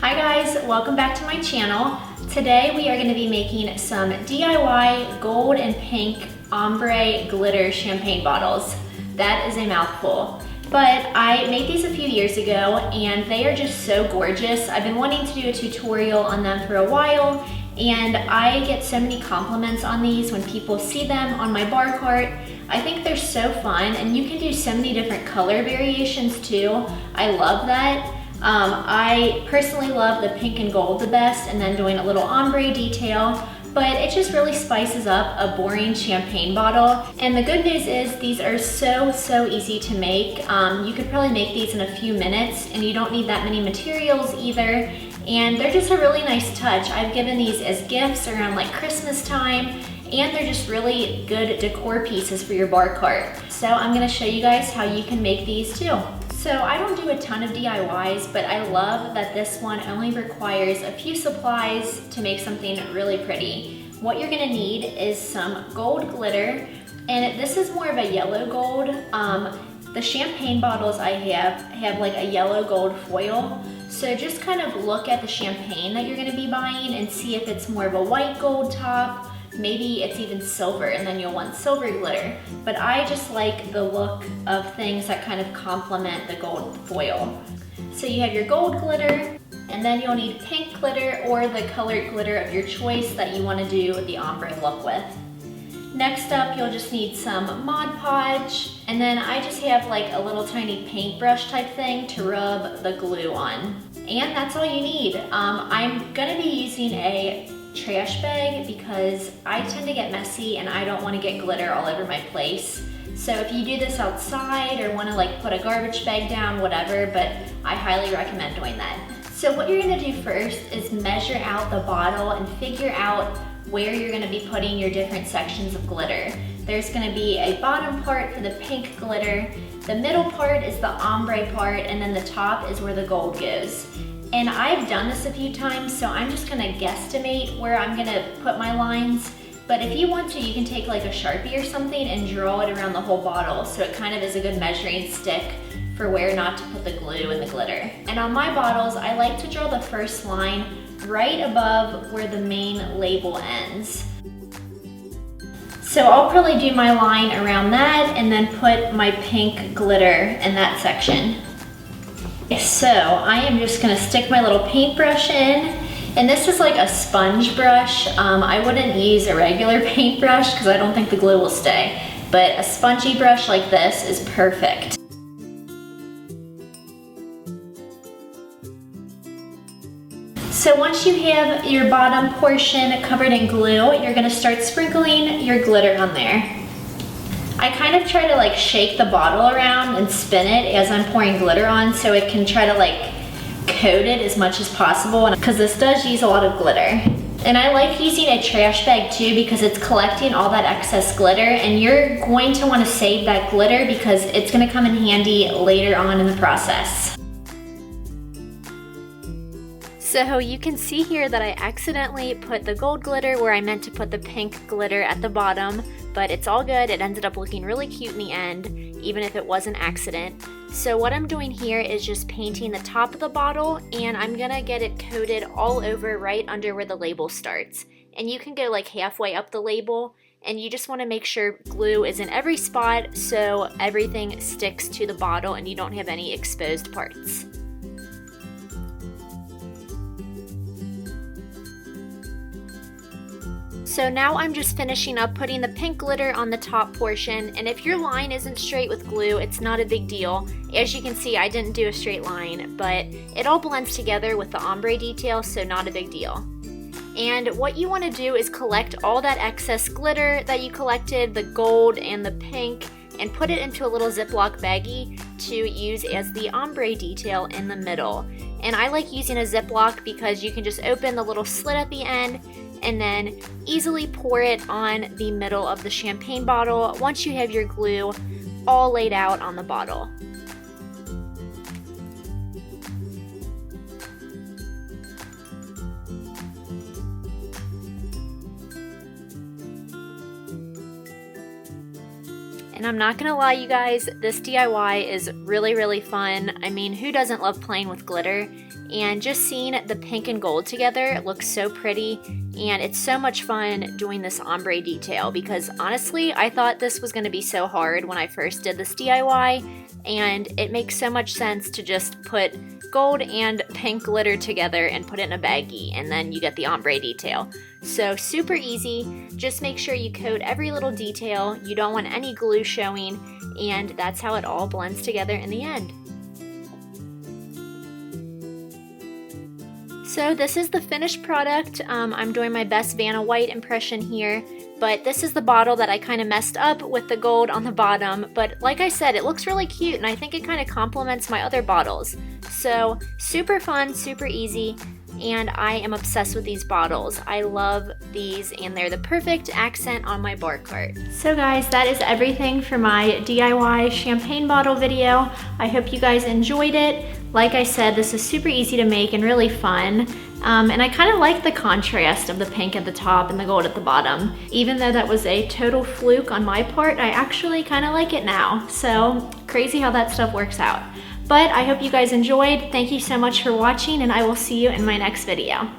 Hi guys, welcome back to my channel. Today we are going to be making some DIY gold and pink ombre glitter champagne bottles. That is a mouthful. But I made these a few years ago and they are just so gorgeous. I've been wanting to do a tutorial on them for a while and I get so many compliments on these when people see them on my bar cart. I think they're so fun and you can do so many different color variations too. I love that. I personally love the pink and gold the best and then doing a little ombre detail, but it just really spices up a boring champagne bottle. And the good news is these are so easy to make. You could probably make these in a few minutes and you don't need that many materials either. And they're just a really nice touch. I've given these as gifts around like Christmas time and they're just really good decor pieces for your bar cart. So I'm gonna show you guys how you can make these too. So I don't do a ton of DIYs, but I love that this one only requires a few supplies to make something really pretty. What you're gonna need is some gold glitter, and this is more of a yellow gold. The champagne bottles I have like a yellow gold foil. So just kind of look at the champagne that you're gonna be buying and see if it's more of a white gold top. Maybe it's even silver and then you'll want silver glitter. But I just like the look of things that kind of complement the gold foil. So you have your gold glitter and then you'll need pink glitter or the colored glitter of your choice that you want to do the ombre look with. Next up, you'll just need some Mod Podge, and then I just have like a little tiny paintbrush type thing to rub the glue on. And that's all you need. I'm gonna be using a trash bag because I tend to get messy and I don't want to get glitter all over my place. So if you do this outside or want to like put a garbage bag down, whatever, but I highly recommend doing that. So what you're going to do first is measure out the bottle and figure out where you're going to be putting your different sections of glitter. There's going to be a bottom part for the pink glitter, the middle part is the ombre part, and then the top is where the gold goes. And I've done this a few times, so I'm just gonna guesstimate where I'm gonna put my lines. But if you want to, you can take like a Sharpie or something and draw it around the whole bottle, so it kind of is a good measuring stick for where not to put the glue and the glitter. And on my bottles, I like to draw the first line right above where the main label ends. So I'll probably do my line around that and then put my pink glitter in that section. So I am just gonna stick my little paintbrush in, and this is like a sponge brush. I wouldn't use a regular paintbrush because I don't think the glue will stay, but a spongy brush like this is perfect. So once you have your bottom portion covered in glue, you're gonna start sprinkling your glitter on there. I kind of try to like shake the bottle around and spin it as I'm pouring glitter on so it can try to like coat it as much as possible, because this does use a lot of glitter. And I like using a trash bag too because it's collecting all that excess glitter, and you're going to want to save that glitter because it's going to come in handy later on in the process. So you can see here that I accidentally put the gold glitter where I meant to put the pink glitter at the bottom, but it's all good. It ended up looking really cute in the end, even if it was an accident. So what I'm doing here is just painting the top of the bottle, and I'm gonna get it coated all over right under where the label starts. And you can go like halfway up the label, and you just wanna make sure glue is in every spot so everything sticks to the bottle and you don't have any exposed parts. So now I'm just finishing up putting the pink glitter on the top portion, and if your line isn't straight with glue, it's not a big deal. As you can see, I didn't do a straight line, but it all blends together with the ombre detail, so not a big deal. And what you want to do is collect all that excess glitter that you collected, the gold and the pink, and put it into a little Ziploc baggie to use as the ombre detail in the middle. And I like using a Ziploc because you can just open the little slit at the end and then easily pour it on the middle of the champagne bottle once you have your glue all laid out on the bottle. And I'm not gonna lie, you guys, this DIY is really fun. I mean, who doesn't love playing with glitter? and just seeing the pink and gold together, it looks so pretty, and it's so much fun doing this ombre detail because honestly, I thought this was going to be so hard when I first did this DIY, and it makes so much sense to just put gold and pink glitter together and put it in a baggie, and then you get the ombre detail. So super easy. Just make sure you coat every little detail. You don't want any glue showing, and that's how it all blends together in the end. So this is the finished product. I'm doing my best Vanna White impression here, but this is the bottle that I kind of messed up with the gold on the bottom, but like I said, it looks really cute and I think it kind of complements my other bottles. So super fun, super easy, and I am obsessed with these bottles. I love these and they're the perfect accent on my bar cart. So guys, that is everything for my DIY champagne bottle video. I hope you guys enjoyed it. Like I said, this is super easy to make and really fun. And I kind of like the contrast of the pink at the top and the gold at the bottom. Even though that was a total fluke on my part, I actually kind of like it now. So crazy how that stuff works out. But I hope you guys enjoyed. Thank you so much for watching, and I will see you in my next video.